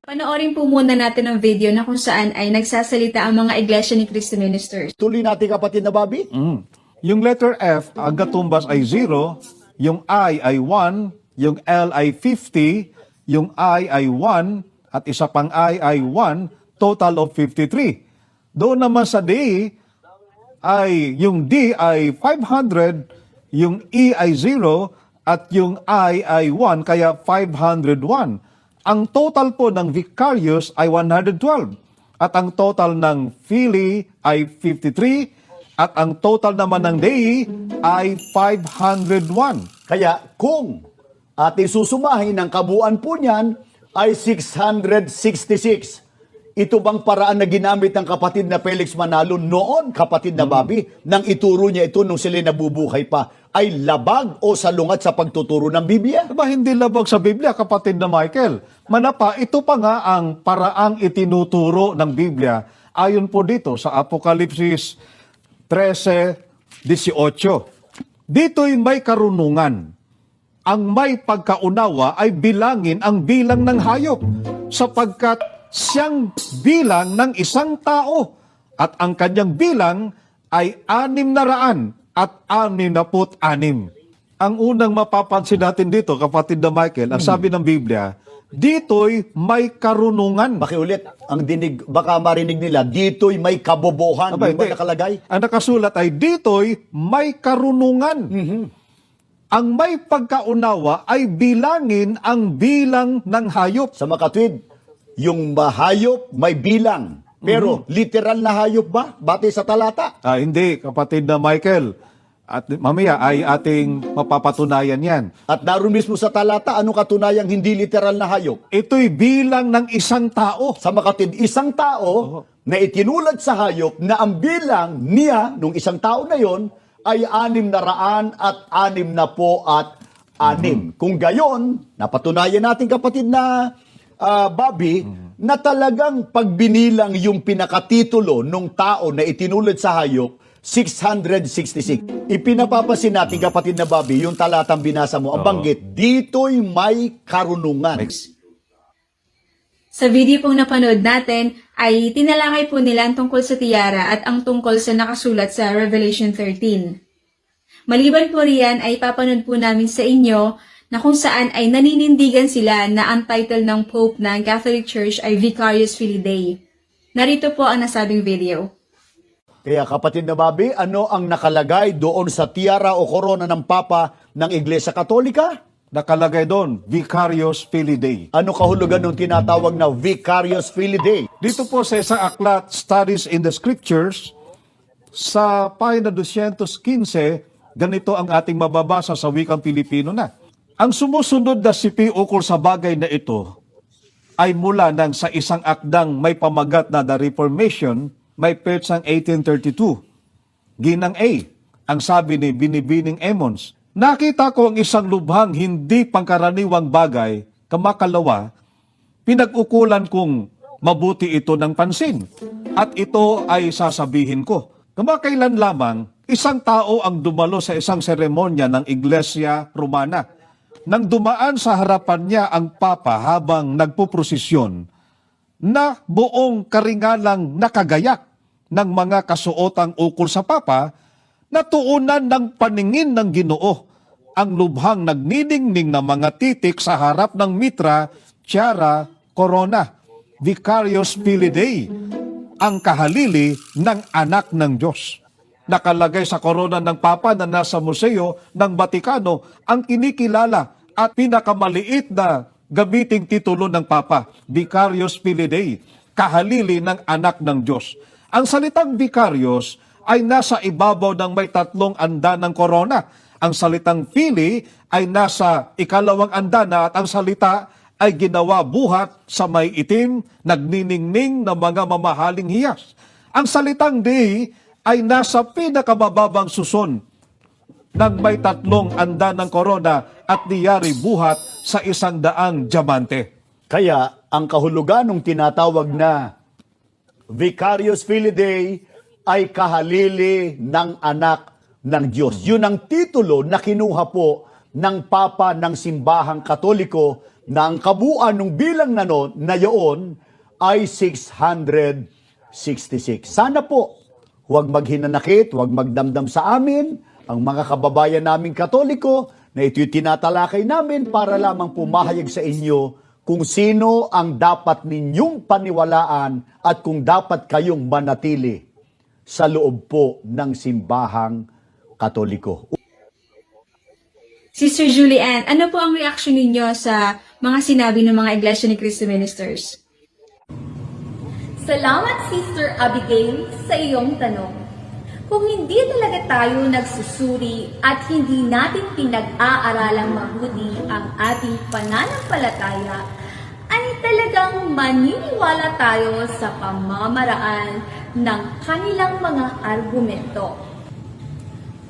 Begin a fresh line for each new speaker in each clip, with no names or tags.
Panoorin po muna natin ang video na kung saan ay nagsasalita ang mga Iglesia ni Cristo ministers.
Tuloy natin kapatid na Bobby.
Yung letter F, ang katumbas ay 0, yung I ay 1, yung L ay 50, yung I ay 1, at isa pang I ay 1, total of 53. Doon naman sa D, ay yung D ay 500, yung E ay 0, at yung I ay 1, kaya 501. Ang total po ng vicarious ay 112. At ang total ng Phili ay 53. At ang total naman ng Dei ay 501.
Kaya kung ating susumahin ang kabuuan po niyan ay 666. Ito bang paraan na ginamit ng kapatid na Felix Manalo noon, kapatid na Bobby, nang ituro niya ito nung sila nabubuhay pa, ay labag o salungat sa pagtuturo ng Biblia?
Diba hindi labag sa Biblia, kapatid na Michael? Manapa, ito pa nga ang paraang itinuturo ng Biblia ayon po dito sa Apokalipsis 13:18. Dito'y may karunungan. Ang may pagkaunawa ay bilangin ang bilang ng hayop, sapagkat siyang bilang ng isang tao, at ang kanyang bilang ay 666. Ang unang mapapansin natin dito, kapatid na Michael, ang sabi ng Biblia, dito'y may karunungan.
Pakiulit, ang dinig, baka marinig nila, dito'y may kabobohan.
Aba,
Di ba
hindi.
nakalagay?
Ang nakasulat ay dito'y may karunungan. Ang may pagkaunawa ay bilangin ang bilang ng hayop.
Sa makatwid, yung mahayop may bilang. Pero literal na hayop ba? Batay sa talata.
Hindi, kapatid na Michael. At mamaya ay ating mapapatunayan yan.
At naroon mismo sa talata, ano katunayang hindi literal na hayop?
Ito'y bilang ng isang tao.
Sa makatwid, isang tao na itinulad sa hayop na ang bilang niya, nung isang tao na yon, ay 666. Kung gayon, napatunayan natin kapatid na Bobby, na talagang pagbinilang yung pinakatitulo nung tao na itinulad sa hayop, 666. Ipinapapansin natin kapatid na Bobby, yung talatang binasa mo, ang banggit, dito'y may karunungan.
Sa video pong napanood natin ay tinalakay po nila ang tungkol sa tiara at ang tungkol sa nakasulat sa Revelation 13. Maliban po riyan ay papanood po namin sa inyo na kung saan ay naninindigan sila na ang title ng Pope ng Catholic Church ay Vicarious Filii Dei. Narito po ang nasabing video.
Kaya kapatid na Bobby, ano ang nakalagay doon sa tiara o korona ng Papa ng Iglesia Katolika?
Nakalagay doon, Vicarious Filii Dei.
Ano kahulugan ng tinatawag na Vicarious Filii Dei?
Dito po sa isang aklat, Studies in the Scriptures, sa pahina 215, ganito ang ating mababasa sa wikang Pilipino na. Ang sumusunod na sipi ukol sa bagay na ito ay mula nang sa isang akdang may pamagat na The Reformation, may petsang 1832. Ginang A, ang sabi ni Binibining Emmons, nakita ko ang isang lubhang hindi pangkaraniwang bagay, kamakalawa, pinag-ukulan kong mabuti ito ng pansin, at ito ay sasabihin ko. Kamakailan lamang, isang tao ang dumalo sa isang seremonya ng Iglesia Romana. Nang dumaan sa harapan niya ang Papa habang nagpuprosesyon, na buong karingalang nakagayak ng mga kasuotang ukol sa Papa, natuunan ng paningin ng Ginoo ang lubhang nagniningning na mga titik sa harap ng mitra, tiara, korona, Vicarious Filii Dei, ang kahalili ng anak ng Diyos. Nakalagay sa korona ng Papa na nasa museo ng Batikano ang kinikilala at pinakamaliit na gamiting titulo ng Papa, Vicarious Filii Dei, kahalili ng anak ng Diyos. Ang salitang Vicarious ay nasa ibabaw ng may 3 andanang korona. Ang salitang Filii ay nasa 2 andana at ang salita ay ginawa buhat sa may itim, nagniningning na mga mamahaling hiyas. Ang salitang Dei ay nasa pinakamababang suson ng may 3 andanang korona at niyari buhat sa 100 diamante.
Kaya ang kahulugan ng tinatawag na Vicarious Filii Dei ay kahalili ng anak ng Diyos. Yun ang titulo na kinuha po ng Papa ng Simbahang Katoliko na ang kabuuan ng bilang na yun ay 666. Sana po, huwag maghinanakit, huwag magdamdam sa amin, ang mga kababayan naming Katoliko, na ito'y tinatalakay namin para lamang pumahayag sa inyo kung sino ang dapat ninyong paniwalaan at kung dapat kayong manatili sa loob po ng simbahang Katoliko.
Sister Julianne, ano po ang reaksyon ninyo sa mga sinabi ng mga Iglesia ni Cristo Ministers?
Salamat, Sister Abigail, sa iyong tanong. Kung hindi talaga tayo nagsusuri at hindi natin pinag-aaralang mabuti ang ating pananampalataya, ay talagang maniniwala tayo sa pamamaraan ng kanilang mga argumento.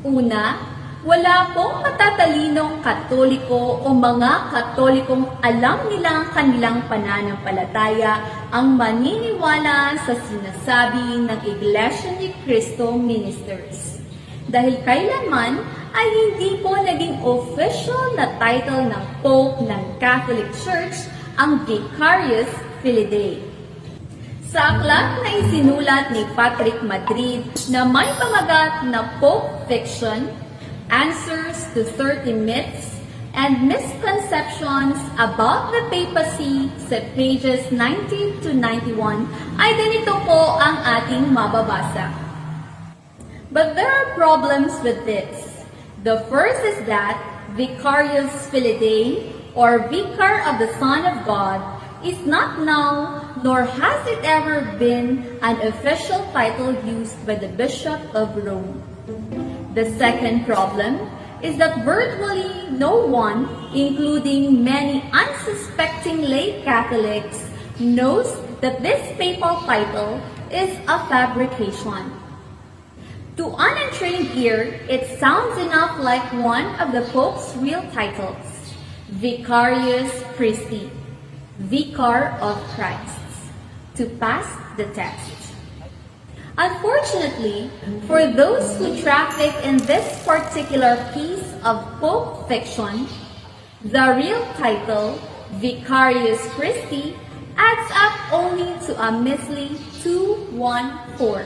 Una, wala pong matatalinong Katoliko o mga Katolikong alam nilang kanilang pananampalataya ang maniniwala sa sinasabi ng Iglesia ni Cristo Ministers. Dahil kailanman ay hindi po naging official na title ng Pope ng Catholic Church ang Vicarius Filidae. Sa aklat na isinulat ni Patrick Madrid na may pamagat na Pope Fiction, Answers to 30 Myths and Misconceptions about the Papacy sa pages 90 to 91 ay ganito po ang ating mababasa. But there are problems with this. The first is that Vicarius Filidae, or Vicar of the Son of God, is not now, nor has it ever been, an official title used by the Bishop of Rome. The second problem is that virtually no one, including many unsuspecting lay Catholics, knows that this papal title is a fabrication. To untrained ear, it sounds enough like one of the Pope's real titles, Vicarius Christi, Vicar of Christ, to pass the test. Unfortunately, for those who traffic in this particular piece of Pope fiction, the real title, Vicarius Christi, adds up only to a measly 214,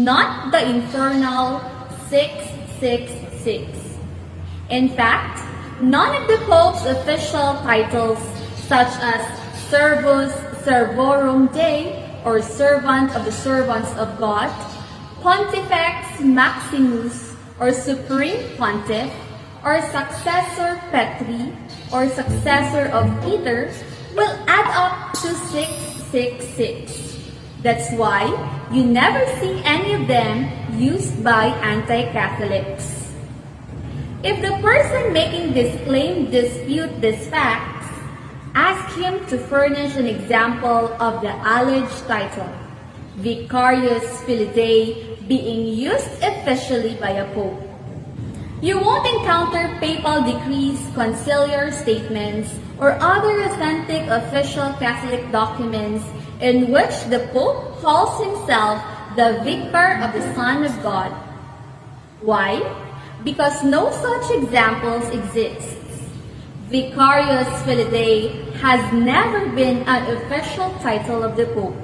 not the infernal 666. In fact, none of the Pope's official titles, such as Servus Servorum Dei, or Servant of the Servants of God, Pontifex Maximus, or Supreme Pontiff, or Successor Petri, or Successor of Peter, will add up to 666. That's why you never see any of them used by anti-Catholics. If the person making this claim dispute these facts, ask him to furnish an example of the alleged title, Vicarius Filidae, being used officially by a pope. You won't encounter papal decrees, conciliar statements, or other authentic official Catholic documents in which the Pope calls himself the Vicar of the Son of God. Why? Because no such examples exist. Vicarius Filidae has never been an official title of the Pope.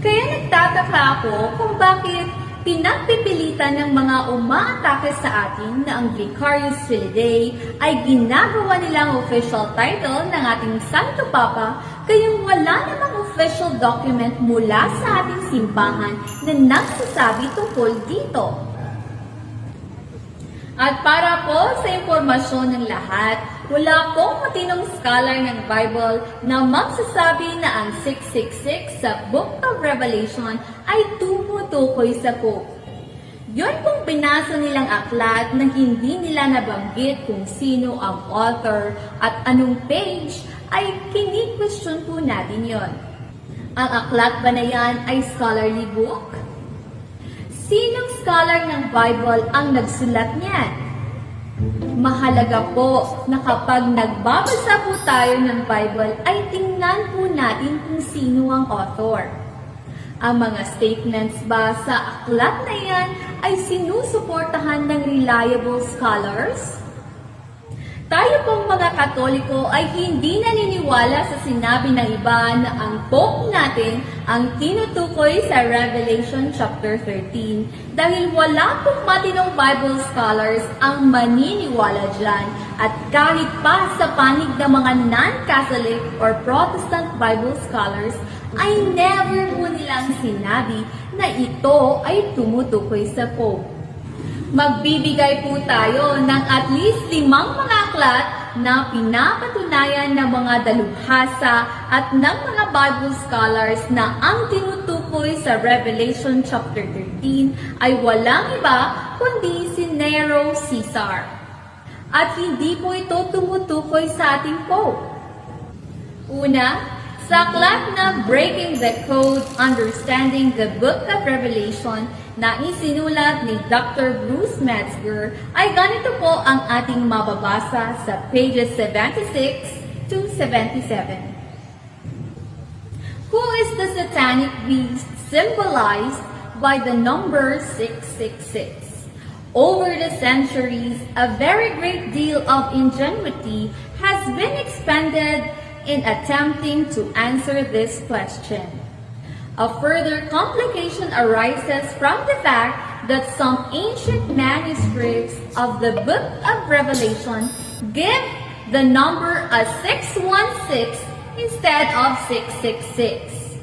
Kaya nagtataka ako kung bakit pinagpipilitan ng mga umaatake sa atin na ang Vicarius Filidae ay ginagawa nilang official title ng ating Santo Papa, kayong wala namang official document mula sa ating simbahan na nagsasabi tungkol dito. At para po sa impormasyon ng lahat, wala pong matinong scholar ng Bible na magsasabi na ang 666 sa Book of Revelation ay tumutukoy sa Pope. Yun pong binasa nilang aklat na hindi nila nabanggit kung sino ang author at anong page ay kini-question po natin yon. Ang aklat ba na yan ay scholarly book? Sinong scholar ng Bible ang nagsulat niyan? Mahalaga po na kapag nagbabasa po tayo ng Bible ay tingnan po natin kung sino ang author. Ang mga statements ba sa aklat na yan ay sinusuportahan ng reliable scholars? Tayo pong mga Katoliko ay hindi naniniwala sa sinabi ng iba na ang Pope natin ang tinutukoy sa Revelation chapter 13 dahil wala pong matinong Bible scholars ang maniniwala dyan at kahit pa sa panig ng mga non-Catholic or Protestant Bible scholars ay never po nilang sinabi na ito ay tumutukoy sa Pope. Magbibigay po tayo ng at least 5 mga aklat na pinapatunayan ng mga dalubhasa at ng mga Bible scholars na ang tinutukoy sa Revelation chapter 13 ay walang iba kundi si Nero Caesar. At hindi po ito tumutukoy sa ating Pope. Una, sa aklat na Breaking the Code, Understanding the Book of Revelation na isinulat ni Dr. Bruce Metzger ay ganito po ang ating mababasa sa pages 76 to 77. Who is the satanic beast symbolized by the number 666? Over the centuries, a very great deal of ingenuity has been expended in attempting to answer this question. A further complication arises from the fact that some ancient manuscripts of the book of Revelation give the number as 616 instead of 666.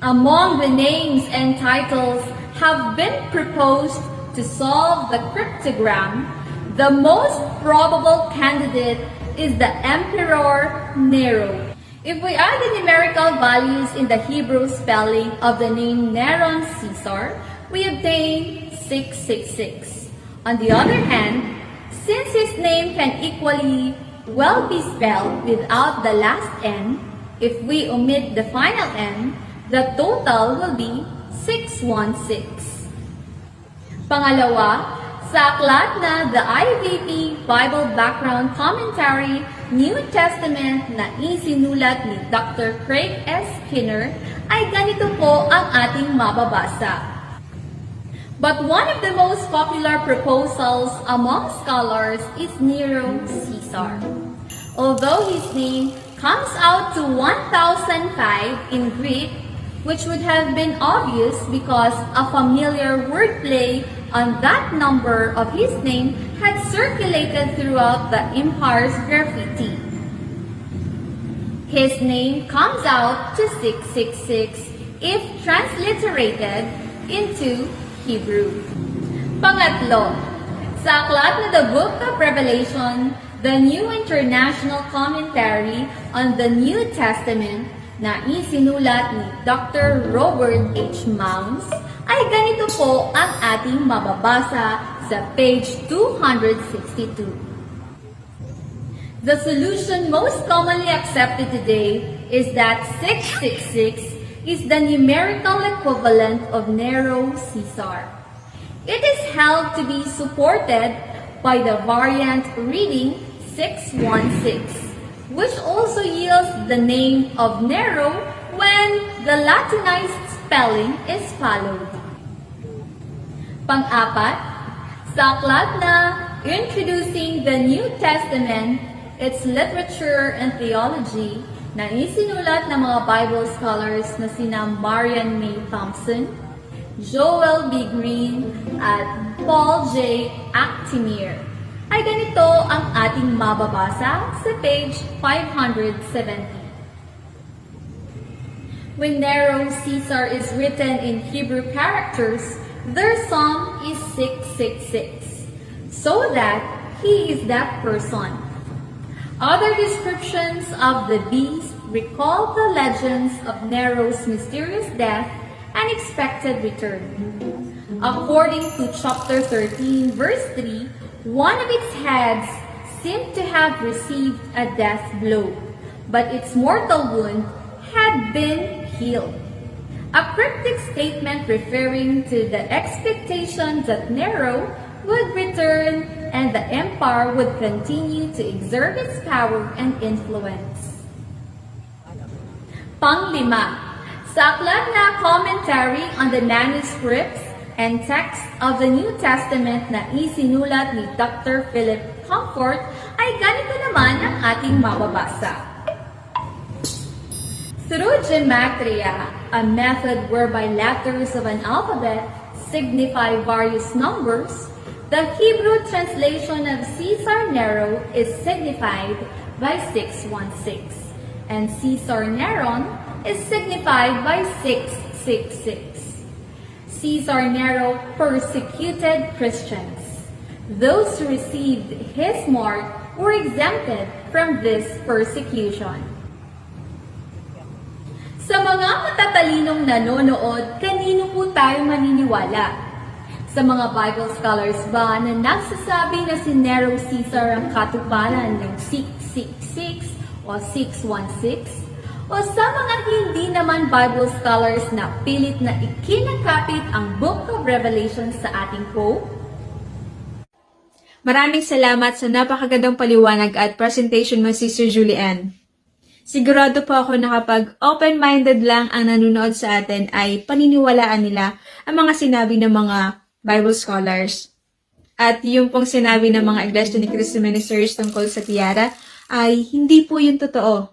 Among the names and titles have been proposed to solve the cryptogram, the most probable candidate is the Emperor Nero. If we add the numerical values in the Hebrew spelling of the name Neron Caesar, we obtain 666. On the other hand, since his name can equally well be spelled without the last N, if we omit the final N, the total will be 616. Pangalawa, sa aklat na The IVP Bible Background Commentary, New Testament na isinulat ni Dr. Craig S. Skinner, ay ganito po ang ating mababasa. But one of the most popular proposals among scholars is Nero Caesar. Although his name comes out to 1005 in Greek, which would have been obvious because a familiar wordplay on that number of his name had circulated throughout the empire's graffiti. His name comes out to 666 if transliterated into Hebrew. Pangatlo, sa aklat na The Book of Revelation, the New International Commentary on the New Testament na isinulat ni Dr. Robert H. Mounds, ay ganito po ang ating mababasa sa page 262. The solution most commonly accepted today is that 666 is the numerical equivalent of Nero Caesar. It is held to be supported by the variant reading 616, which also yields the name of Nero when the Latinized spelling is followed. Pang-apat, sa aklat na Introducing the New Testament, Its Literature and Theology na isinulat ng mga Bible scholars na sina Marian May Thompson, Joel B. Green, at Paul J. Actinier, ay ganito ang ating mababasa sa page 570. When Nero Caesar is written in Hebrew characters, their sum is 666, so that he is that person. Other descriptions of the beast recall the legends of Nero's mysterious death and expected return. According to chapter 13, verse 3, one of its heads seemed to have received a death blow, but its mortal wound had been healed. A cryptic statement referring to the expectation that Nero would return and the empire would continue to exert its power and influence. Panglima, sa aklat na Commentary on the Manuscripts and Texts of the New Testament na isinulat ni Dr. Philip comfort, ay ganito naman ang ating mababasa. Through gematria, a method whereby letters of an alphabet signify various numbers, the Hebrew translation of Caesar Nero is signified by 616, and Caesar Neron is signified by 666. Caesar Nero persecuted Christians. Those who received his mark were exempted from this persecution. Sa mga matatalinong nanonood, kanino po tayo maniniwala? Sa mga Bible scholars ba na nagsasabi na si Nero Caesar ang katuparan ng 666 o 616? O sa mga hindi naman Bible scholars na pilit na ikinakapit ang Book of Revelation sa ating Pope?
Maraming salamat sa napakagandang paliwanag at presentation mo, Sister Julianne. Sigurado po ako na kapag open-minded lang ang nanonood sa atin ay paniniwalaan nila ang mga sinabi ng mga Bible scholars. At yung pong sinabi ng mga Iglesia ni Cristo ministers tungkol sa tiara ay hindi po yung totoo.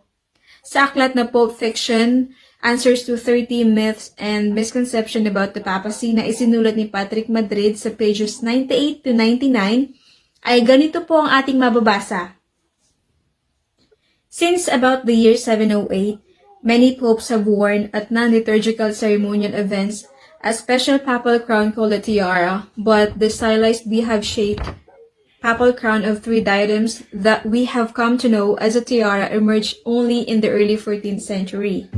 Sa aklat na Pope Fiction, Answers to 30 Myths and Misconception about the Papacy na isinulat ni Patrick Madrid sa pages 98 to 99, ay ganito po ang ating mababasa. Since about the year 708, many popes have worn at non-liturgical ceremonial events a special papal crown called a tiara, but the stylized beehive-shaped papal crown of 3 diadems that we have come to know as a tiara emerged only in the early 14th century.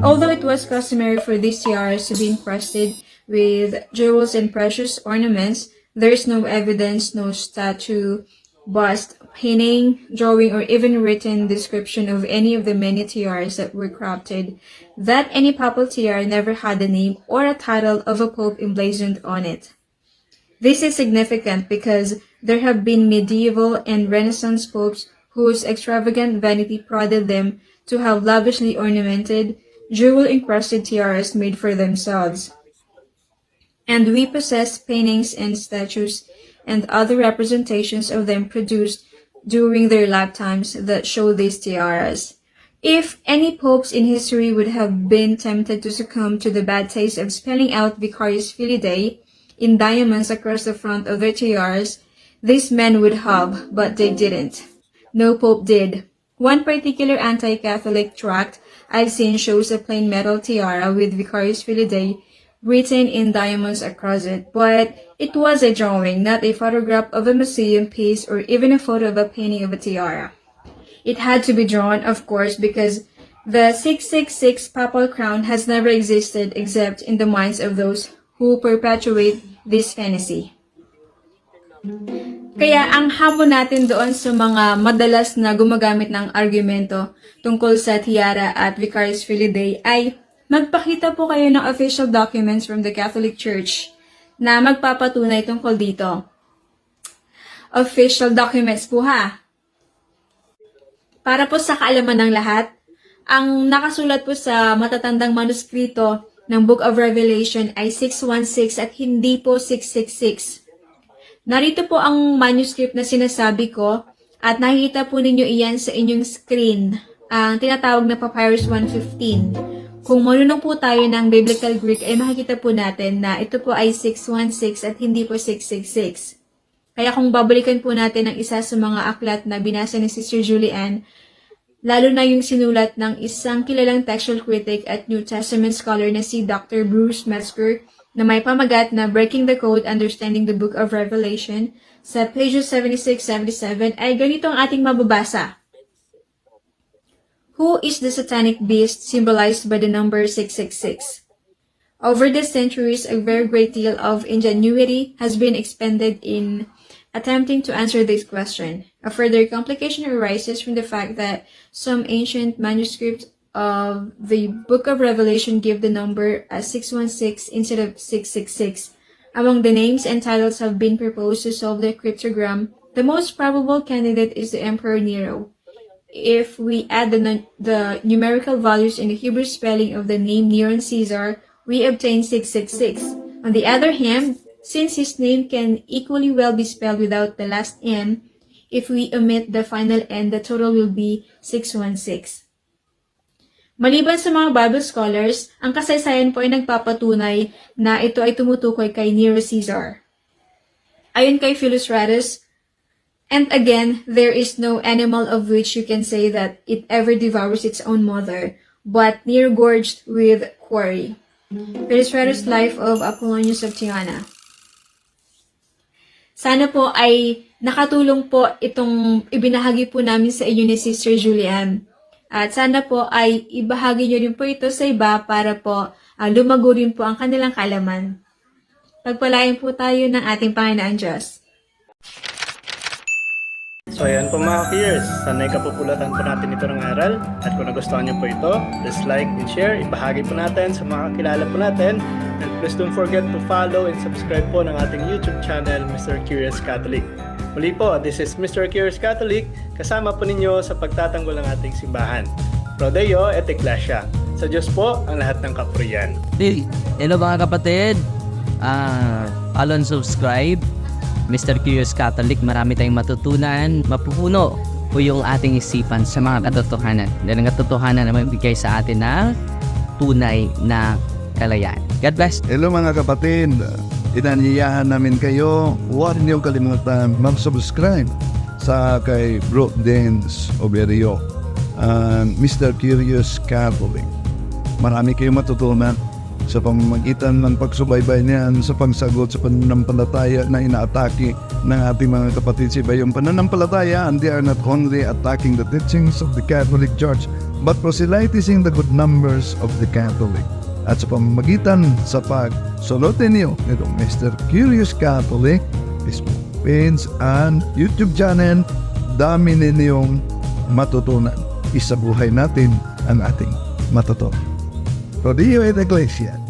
Although it was customary for these tiaras to be encrusted with jewels and precious ornaments, there is no evidence, no statue, bust, painting, drawing, or even written description of any of the many tiaras that were crafted, that any papal tiara never had the name or a title of a pope emblazoned on it. This is significant because there have been medieval and Renaissance popes whose extravagant vanity prodded them to have lavishly ornamented, jewel-encrusted tiaras made for themselves. And we possess paintings and statues and other representations of them produced during their lifetimes that show these tiaras. If any popes in history would have been tempted to succumb to the bad taste of spelling out Vicarius Filidae in diamonds across the front of their tiaras, these men would have, but they didn't. No pope did. One particular anti-Catholic tract I've seen shows a plain metal tiara with Vicarius Filidae written in diamonds across it, but it was a drawing, not a photograph of a museum piece or even a photo of a painting of a tiara. It had to be drawn, of course, because the 666 papal crown has never existed except in the minds of those who perpetuate this fantasy. Kaya ang hamon natin doon sa mga madalas na gumagamit ng argumento tungkol sa tiara at Vicarius Filidae ay magpakita po kayo ng official documents from the Catholic Church na magpapatunay tungkol dito. Official documents po ha. Para po sa kaalaman ng lahat, ang nakasulat po sa matatandang manuskrito ng Book of Revelation ay 616 at hindi po 666. Narito po ang manuscript na sinasabi ko at nakikita po ninyo iyan sa inyong screen, ang tinatawag na Papyrus 115. Kung marunong po tayo ng Biblical Greek ay makikita po natin na ito po ay 616 at hindi po 666. Kaya kung babalikan po natin ang isa sa mga aklat na binasa ni Sister Julianne, lalo na yung sinulat ng isang kilalang textual critic at New Testament scholar na si Dr. Bruce Metzger na may pamagat na Breaking the Code, Understanding the Book of Revelation, sa pages 76-77 ay ganito ang ating mababasa. Who is the satanic beast symbolized by the number 666? Over the centuries, a very great deal of ingenuity has been expended in attempting to answer this question. A further complication arises from the fact that some ancient manuscripts of the Book of Revelation give the number as 616 instead of 666. Among the names and titles have been proposed to solve the cryptogram, the most probable candidate is the Emperor Nero. If we add the numerical values in the Hebrew spelling of the name Neron Caesar, we obtain 666. On the other hand, since his name can equally well be spelled without the last N, If we omit the final N, the total will be 616. Maliban sa mga Bible scholars, ang kasaysayan po ay nagpapatunay na ito ay tumutukoy kay Nero Caesar. Ayon kay Philostratus, and again, there is no animal of which you can say that it ever devours its own mother, but near gorged with quarry. Philostratus' Life of Apollonius of Tyana. Sana po ay nakatulong po itong ibinahagi po namin sa inyo ni Sister Julian. At sana po ay ibahagi nyo rin po ito sa iba para po lumago rin po ang kanilang kaalaman. Pagpalain po tayo ng ating Panginoon Diyos.
So ayan po mga peers, sanay kapupulatan po natin ito ng aral. At kung nagustuhan nyo po ito, please like and share, ibahagi po natin sa mga kakilala po natin. And please don't forget to follow and subscribe po ng ating YouTube channel, Mr. Curious Catholic. Muli po, this is Mr. Curious Catholic, kasama po ninyo sa pagtatanggol ng ating simbahan. Pro Deo et Iglesia. Sa Diyos po ang lahat ng kapurian.
Hello mga kapatid, follow and subscribe Mr. Curious Catholic. Marami tayong matutunan, mapupuno po yung ating isipan sa mga katotohanan. Dahil ang katotohanan na magbigay sa atin ng tunay na kalayaan. God bless.
Hello mga kapatid, inanyayahan namin kayo, huwag niyong kalimutan mag-subscribe sa kay Bro Dens Oberio, Mr. Curious Catholic. Marami kayong matutunan sa pamamagitan ng pagsubaybay niyan sa pagsagot sa pananampalataya na inaatake ng ating mga kapatid sa iba. Yung pananampalataya, and they are not only attacking the teachings of the Catholic Church, but proselytizing the good numbers of the Catholic. At sa pamamagitan sa pagsulotin niyo nitong Mr. Curious Catholic, Facebook page and YouTube channel, dami ninyong matutunan. Isabuhay natin ang ating matutunan. Pro Deo et Iglesia.